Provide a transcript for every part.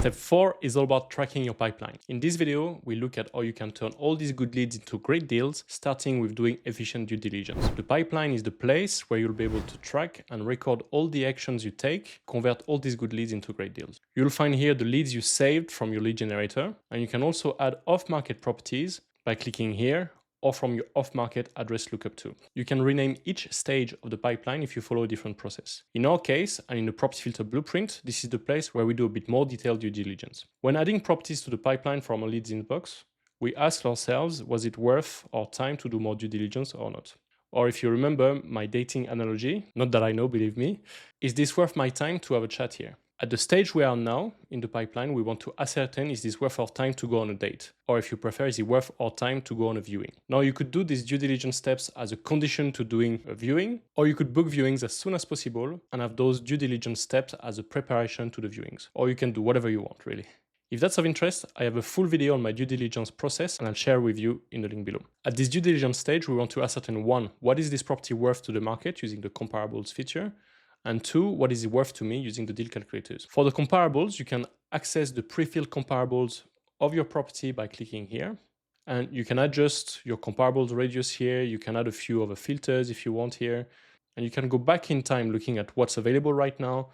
Step 4 is all about tracking your pipeline. In this video, we look at how you can turn all these good leads into great deals, starting with doing efficient due diligence. The pipeline is the place where you'll be able to track and record all the actions you take, convert all these good leads into great deals. You'll find here the leads you saved from your lead generator, and you can also add off-market properties by clicking here, or from your off-market address lookup tool. You can rename each stage of the pipeline if you follow a different process. In our case, and in the property filter blueprint, this is the place where we do a bit more detailed due diligence. When adding properties to the pipeline from a leads inbox, we ask ourselves, was it worth our time to do more due diligence or not? Or if you remember my dating analogy, not that I know, believe me, is this worth my time to have a chat here? At the stage we are now in the pipeline, we want to ascertain, is this worth our time to go on a date? Or if you prefer, is it worth our time to go on a viewing? Now you could do these due diligence steps as a condition to doing a viewing, or you could book viewings as soon as possible and have those due diligence steps as a preparation to the viewings. Or you can do whatever you want, really. If that's of interest, I have a full video on my due diligence process and I'll share with you in the link below. At this due diligence stage, we want to ascertain 1, what is this property worth to the market using the comparables feature? And 2, what is it worth to me using the deal calculators? For the comparables, you can access the pre-filled comparables of your property by clicking here. And you can adjust your comparables radius here. You can add a few other filters if you want here. And you can go back in time looking at what's available right now,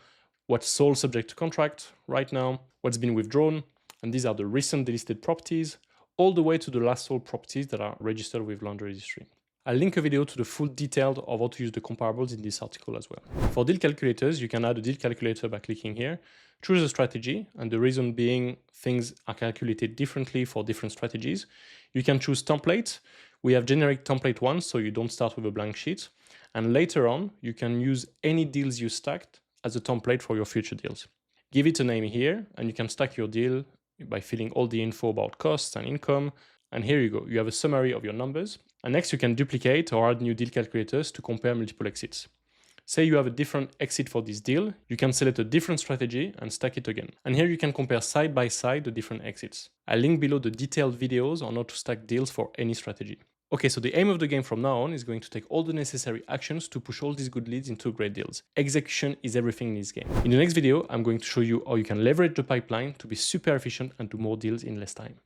what's sold subject to contract right now, what's been withdrawn. And these are the recent delisted properties, all the way to the last sold properties that are registered with land registry. I'll link a video to the full detail of how to use the comparables in this article as well. For deal calculators, you can add a deal calculator by clicking here, choose a strategy, and the reason being things are calculated differently for different strategies. You can choose template. We have generic template 1, so you don't start with a blank sheet. And later on, you can use any deals you stacked as a template for your future deals. Give it a name here, and you can stack your deal by filling all the info about costs and income. And here you go, you have a summary of your numbers. And next you can duplicate or add new deal calculators to compare multiple exits. Say you have a different exit for this deal, you can select a different strategy and stack it again. And here you can compare side by side the different exits. I'll link below the detailed videos on how to stack deals for any strategy. Okay, so the aim of the game from now on is going to take all the necessary actions to push all these good leads into great deals. Execution is everything in this game. In the next video, I'm going to show you how you can leverage the pipeline to be super efficient and do more deals in less time.